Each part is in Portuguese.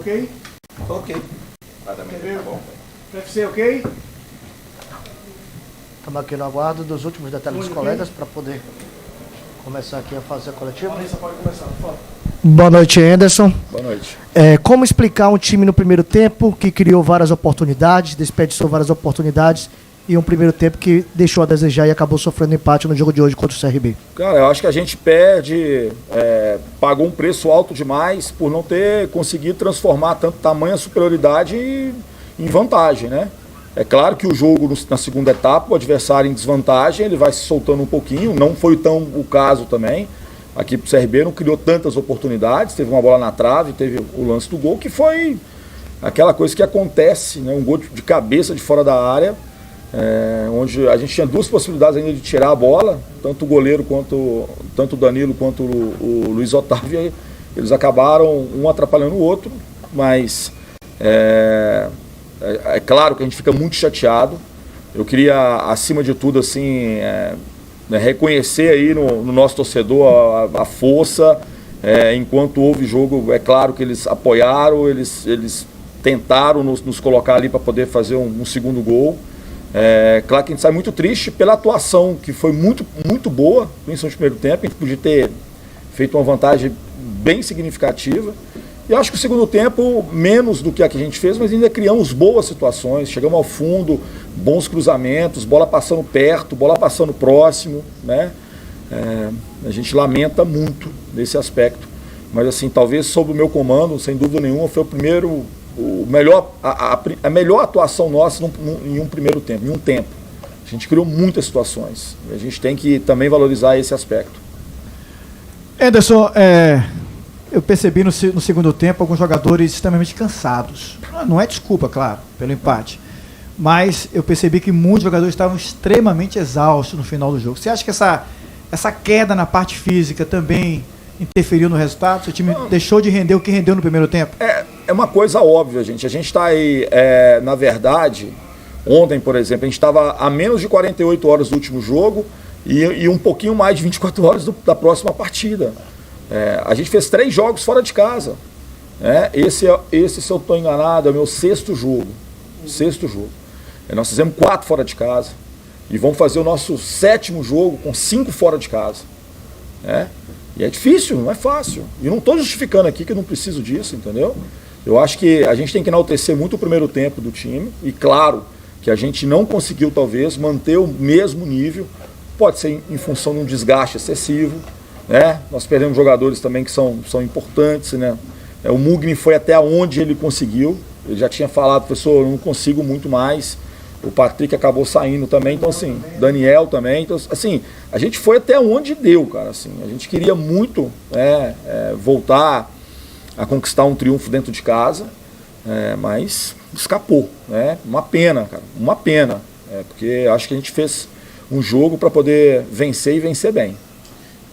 ok? Ok. Tá bom. UFC, ok? Estamos aqui no aguardo dos últimos detalhes dos colegas para poder começar aqui a fase coletiva. Vanessa, pode começar, por favor. Boa noite, Anderson. Boa noite. Como explicar um time no primeiro tempo que criou várias oportunidades, desperdiçou várias oportunidades e um primeiro tempo que deixou a desejar e acabou sofrendo empate no jogo de hoje contra o CRB? Cara, eu acho que a gente pagou um preço alto demais por não ter conseguido transformar tanto tamanha superioridade em vantagem, né? É claro que o jogo na segunda etapa, o adversário em desvantagem, ele vai se soltando um pouquinho, não foi tão o caso também. Aqui pro CRB não criou tantas oportunidades, teve uma bola na trave, teve o lance do gol, que foi aquela coisa que acontece, né? Um gol de cabeça de fora da área, onde a gente tinha duas possibilidades ainda de tirar a bola, tanto o goleiro tanto o Danilo quanto o Luiz Otávio, eles acabaram um atrapalhando o outro, mas é claro que a gente fica muito chateado. Eu queria, acima de tudo, assim, reconhecer aí no nosso torcedor a força. Enquanto houve jogo, é claro que eles apoiaram, eles tentaram nos colocar ali para poder fazer um segundo gol. Claro que a gente sai muito triste pela atuação, que foi muito, muito boa, principalmente no primeiro tempo. A gente podia ter feito uma vantagem bem significativa. E acho que o segundo tempo, menos do que a gente fez, mas ainda criamos boas situações, chegamos ao fundo, bons cruzamentos, bola passando perto, bola passando próximo, né? A gente lamenta muito nesse aspecto, mas assim, talvez sob o meu comando, sem dúvida nenhuma, foi a melhor atuação nossa em um primeiro tempo, em um tempo. A gente criou muitas situações, e a gente tem que também valorizar esse aspecto. Anderson, eu percebi no segundo tempo alguns jogadores extremamente cansados. Não é desculpa, claro, pelo empate. Mas eu percebi que muitos jogadores estavam extremamente exaustos no final do jogo. Você acha que essa queda na parte física também interferiu no resultado? Seu time deixou de render o que rendeu no primeiro tempo? É uma coisa óbvia, gente. A gente está aí, na verdade, ontem, por exemplo, a gente estava a menos de 48 horas do último jogo e um pouquinho mais de 24 horas da próxima partida. A gente fez 3 jogos fora de casa. Esse, se eu estou enganado, é o meu sexto jogo. Nós fizemos 4 fora de casa. E vamos fazer o nosso 7º jogo com 5 fora de casa. E é difícil, não é fácil. E não estou justificando aqui que eu não preciso disso, entendeu? Eu acho que a gente tem que enaltecer muito o primeiro tempo do time. E claro que a gente não conseguiu, talvez, manter o mesmo nível. Pode ser em função de um desgaste excessivo. Nós perdemos jogadores também que são importantes, né? O Mugni foi até onde ele conseguiu. Ele já tinha falado, professor, eu não consigo muito mais. O Patrick acabou saindo também, então assim, Daniel também. Então, assim, a gente foi até onde deu, cara. Assim, a gente queria muito voltar a conquistar um triunfo dentro de casa, mas escapou, né? Uma pena, cara, uma pena. Porque acho que a gente fez um jogo para poder vencer e vencer bem.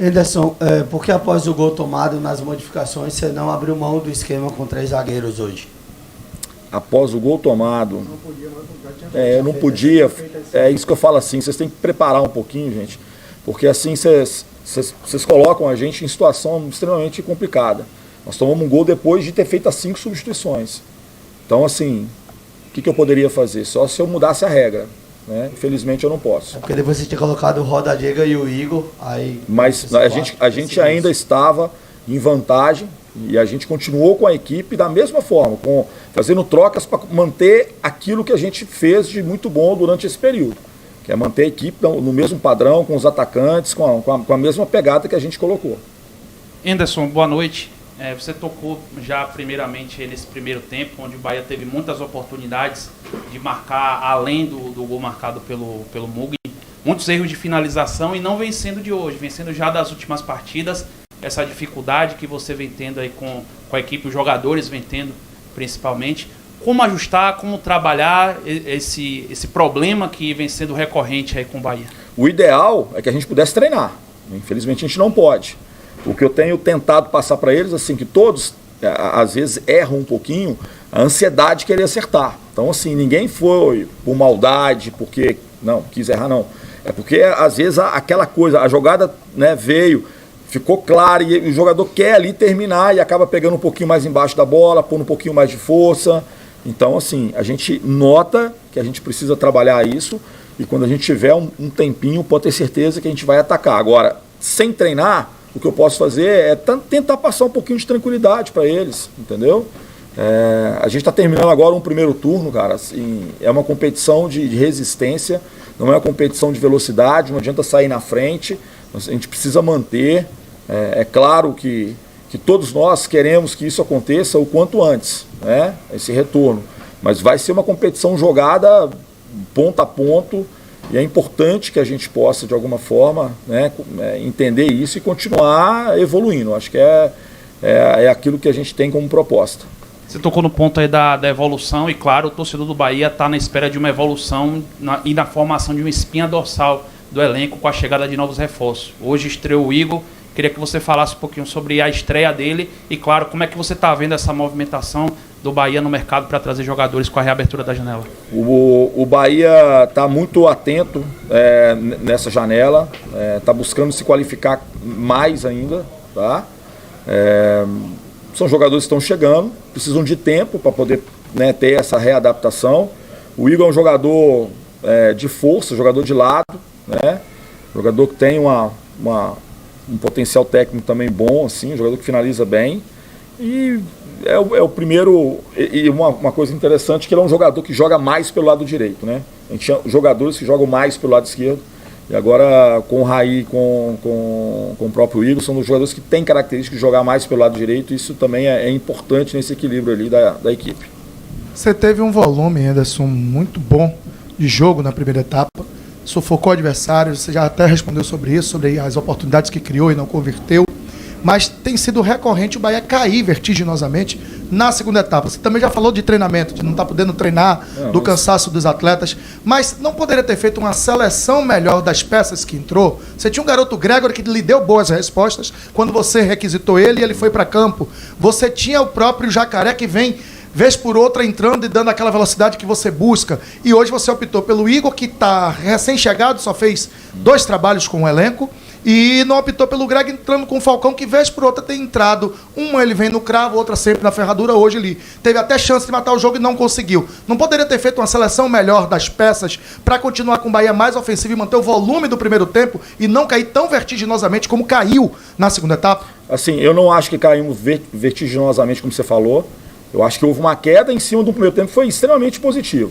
Anderson, por que após o gol tomado nas modificações você não abriu mão do esquema com 3 zagueiros hoje? Após o gol tomado, eu não podia, é isso que eu falo assim, vocês têm que preparar um pouquinho, gente, porque assim vocês colocam a gente em situação extremamente complicada. Nós tomamos um gol depois de ter feito as 5 substituições. Então assim, o que eu poderia fazer? Só se eu mudasse a regra. Infelizmente eu não posso. Porque depois você tinha colocado o Roda Diego e o Igor, mas a gente ainda estava em vantagem e a gente continuou com a equipe da mesma forma, fazendo trocas para manter aquilo que a gente fez de muito bom durante esse período, que é manter a equipe no mesmo padrão, com os atacantes, com a mesma pegada que a gente colocou. Anderson, boa noite. Você tocou já primeiramente nesse primeiro tempo, onde o Bahia teve muitas oportunidades de marcar além do gol marcado pelo Mugni. Muitos erros de finalização e não vencendo de hoje, vencendo já das últimas partidas. Essa dificuldade que você vem tendo aí com a equipe, os jogadores vem tendo principalmente. Como ajustar, como trabalhar esse problema que vem sendo recorrente aí com o Bahia? O ideal é que a gente pudesse treinar. Infelizmente a gente não pode. O que eu tenho tentado passar para eles, assim, que todos, às vezes, erram um pouquinho, a ansiedade de querer acertar. Então, assim, ninguém foi por maldade, porque, não, quis errar, não. É porque, às vezes, aquela coisa, a jogada, né, veio, ficou claro, e o jogador quer ali terminar e acaba pegando um pouquinho mais embaixo da bola, pondo um pouquinho mais de força. Então, assim, a gente nota que a gente precisa trabalhar isso, e quando a gente tiver um tempinho, pode ter certeza que a gente vai atacar. Agora, sem treinar, o que eu posso fazer é tentar passar um pouquinho de tranquilidade para eles, entendeu? A gente está terminando agora um primeiro turno, cara, assim, é uma competição de resistência, não é uma competição de velocidade, não adianta sair na frente, a gente precisa manter. É claro que todos nós queremos que isso aconteça o quanto antes, né? Esse retorno. Mas vai ser uma competição jogada ponto a ponto, e é importante que a gente possa, de alguma forma, né, entender isso e continuar evoluindo. Acho que é aquilo que a gente tem como proposta. Você tocou no ponto aí da evolução, e claro, o torcedor do Bahia está na espera de uma evolução e na formação de uma espinha dorsal do elenco com a chegada de novos reforços. Hoje estreou o Igor, queria que você falasse um pouquinho sobre a estreia dele e, claro, como é que você está vendo essa movimentação do Bahia no mercado para trazer jogadores com a reabertura da janela. O Bahia está muito atento nessa janela, está buscando se qualificar mais ainda, tá? São jogadores que estão chegando, precisam de tempo para poder, né, ter essa readaptação. O Igor é um jogador de força, jogador de lado, né? Jogador que tem um potencial técnico também bom, assim, um jogador que finaliza bem. E é o primeiro, e uma coisa interessante, que ele é um jogador que joga mais pelo lado direito, né? A gente tinha jogadores que jogam mais pelo lado esquerdo, e agora com o Raí, com o próprio Igor, são os jogadores que têm características de jogar mais pelo lado direito, e isso também é importante nesse equilíbrio ali da equipe. Você teve um volume, Anderson, muito bom de jogo na primeira etapa, sufocou o adversário, você já até respondeu sobre isso, sobre as oportunidades que criou e não converteu, mas tem sido recorrente o Bahia cair vertiginosamente na segunda etapa. Você também já falou de treinamento, de não estar podendo treinar, do cansaço dos atletas, mas não poderia ter feito uma seleção melhor das peças que entrou? Você tinha um garoto Gregory que lhe deu boas respostas quando você requisitou ele e ele foi para campo. Você tinha o próprio Jacaré que vem vez por outra entrando e dando aquela velocidade que você busca. E hoje você optou pelo Igor, que está recém-chegado, só fez 2 trabalhos com o elenco, e não optou pelo Greg entrando com o Falcão, que vez por outra tem entrado. Uma ele vem no cravo, outra sempre na ferradura. Hoje ele teve até chance de matar o jogo e não conseguiu. Não poderia ter feito uma seleção melhor das peças para continuar com o Bahia mais ofensivo e manter o volume do primeiro tempo e não cair tão vertiginosamente como caiu na segunda etapa? Assim, eu não acho que caímos vertiginosamente, como você falou. Eu acho que houve uma queda em cima do primeiro tempo que foi extremamente positivo.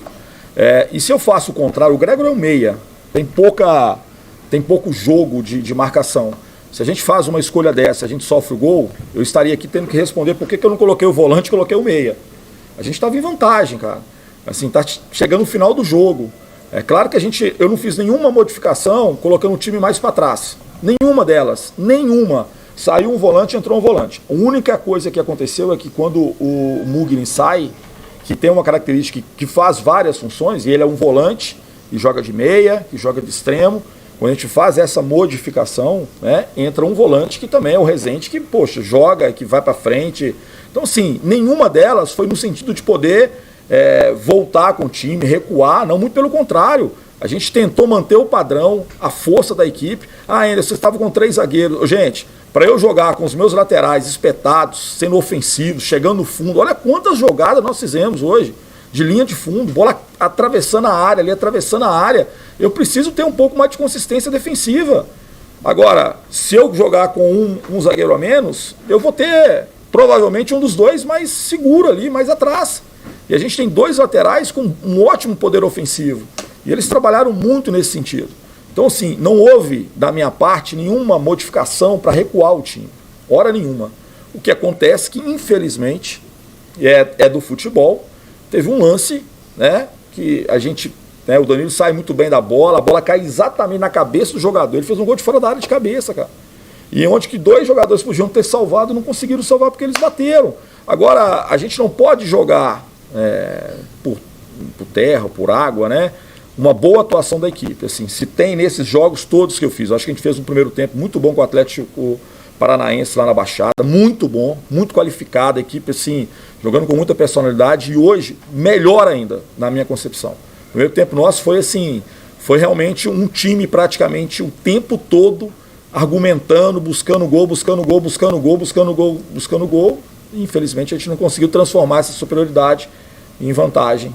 E se eu faço o contrário, o Gregor é um meia, tem pouco jogo de marcação. Se a gente faz uma escolha dessa, a gente sofre o gol, eu estaria aqui tendo que responder por que eu não coloquei o volante e coloquei o meia. A gente estava em vantagem, cara. Assim, tá chegando no final do jogo. É claro que eu não fiz nenhuma modificação colocando o time mais para trás. Nenhuma delas, nenhuma. Saiu um volante, entrou um volante. A única coisa que aconteceu é que quando o Mugni sai, que tem uma característica que faz várias funções, e ele é um volante, e joga de meia, e joga de extremo, quando a gente faz essa modificação, né, entra um volante que também é o Rezende, que, poxa, joga, que vai para frente. Então, assim, nenhuma delas foi no sentido de poder voltar com o time, recuar, não, muito pelo contrário. A gente tentou manter o padrão, a força da equipe. Ainda, você estava com 3 zagueiros. Gente, para eu jogar com os meus laterais espetados, sendo ofensivos, chegando no fundo, olha quantas jogadas nós fizemos hoje, de linha de fundo, bola atravessando a área, ali atravessando a área. Eu preciso ter um pouco mais de consistência defensiva. Agora, se eu jogar com um zagueiro a menos, eu vou ter provavelmente um dos 2 mais seguro ali, mais atrás. E a gente tem 2 laterais com um ótimo poder ofensivo. E eles trabalharam muito nesse sentido. Então, assim, não houve, da minha parte, nenhuma modificação para recuar o time. Hora nenhuma. O que acontece que, infelizmente, é do futebol. Teve um lance, né, que a gente, né, o Danilo sai muito bem da bola, a bola cai exatamente na cabeça do jogador. Ele fez um gol de fora da área de cabeça, cara. E onde que 2 jogadores podiam ter salvado, não conseguiram salvar porque eles bateram. Agora, a gente não pode jogar por terra, por água, né? Uma boa atuação da equipe. Assim, se tem nesses jogos todos que eu fiz, eu acho que a gente fez um primeiro tempo muito bom com o Atlético Paranaense lá na Baixada, muito bom, muito qualificada, a equipe assim, jogando com muita personalidade, e hoje, melhor ainda, na minha concepção. O primeiro tempo nosso foi assim, foi realmente um time praticamente o tempo todo argumentando, buscando gol, buscando gol, buscando gol, buscando gol, buscando gol. E, infelizmente, a gente não conseguiu transformar essa superioridade em vantagem,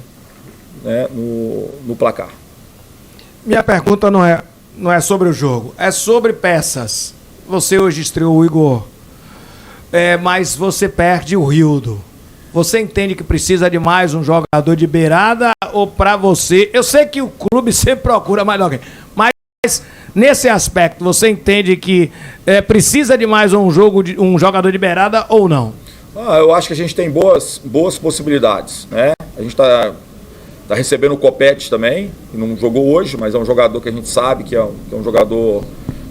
né, no placar. Minha pergunta não é sobre o jogo, é sobre peças. Você hoje estreou o Igor, mas você perde o Rildo. Você entende que precisa de mais um jogador de beirada ou para você? Eu sei que o clube sempre procura mais alguém, mas nesse aspecto, você entende que precisa de mais um jogador de beirada ou não? Eu acho que a gente tem boas possibilidades, né? A gente tá recebendo o Copete também, que não jogou hoje, mas é um jogador que a gente sabe que é um jogador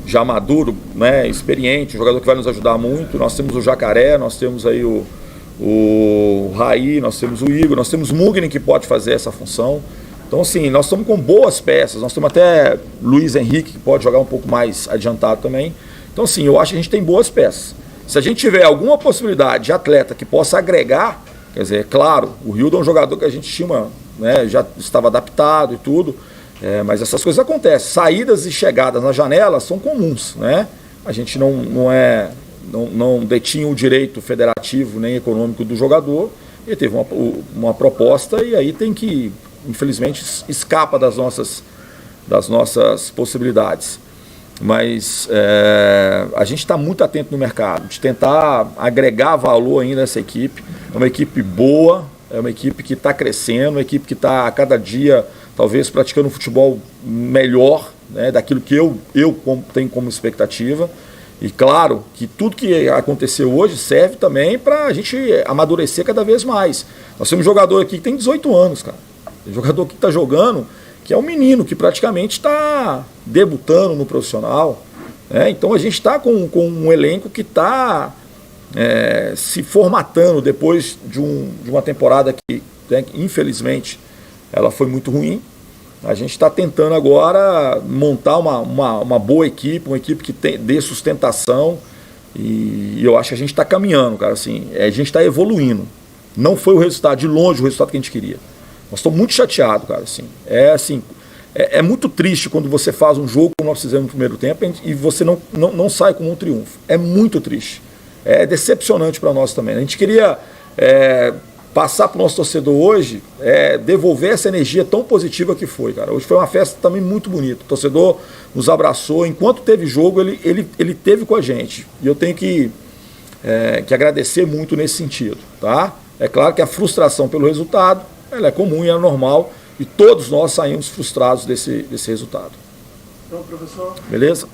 já maduro, né? Experiente, um jogador que vai nos ajudar muito. Nós temos o Jacaré, nós temos aí o Raí, nós temos o Igor, nós temos o Mugni que pode fazer essa função. Então, assim, nós estamos com boas peças, nós temos até Luiz Henrique, que pode jogar um pouco mais adiantado também. Então, assim, eu acho que a gente tem boas peças. Se a gente tiver alguma possibilidade de atleta que possa agregar, quer dizer, é claro, o Rildo é um jogador que a gente estima, né, já estava adaptado e tudo, mas essas coisas acontecem. Saídas e chegadas na janela são comuns, né? A gente não detinha o direito federativo nem econômico do jogador, ele teve uma proposta e aí tem que, infelizmente, escapa das nossas possibilidades. Mas a gente está muito atento no mercado, de tentar agregar valor ainda a essa equipe. É uma equipe boa, é uma equipe que está crescendo, uma equipe que está a cada dia, talvez, praticando um futebol melhor, né, daquilo que eu tenho como expectativa. E claro que tudo que aconteceu hoje serve também para a gente amadurecer cada vez mais. Nós temos um jogador aqui que tem 18 anos, cara. Tem um jogador que está jogando, que é um menino que praticamente está debutando no profissional, né? Então a gente está com um elenco que está se formatando depois de uma temporada que, né, infelizmente, ela foi muito ruim. A gente está tentando agora montar uma boa equipe, uma equipe que dê sustentação, e eu acho que a gente está caminhando, cara, assim, a gente está evoluindo. Não foi o resultado, de longe, o resultado que a gente queria. Nós estamos muito chateados, cara, assim. É muito triste quando você faz um jogo como nós fizemos no primeiro tempo e você não sai com um triunfo. É muito triste. É decepcionante para nós também. A gente queria passar para o nosso torcedor hoje, devolver essa energia tão positiva que foi, cara. Hoje foi uma festa também muito bonita. O torcedor nos abraçou. Enquanto teve jogo, ele teve com a gente. E eu tenho que agradecer muito nesse sentido, tá? É claro que a frustração pelo resultado, ela é comum e é normal. E todos nós saímos frustrados desse resultado. Então, professor. Beleza?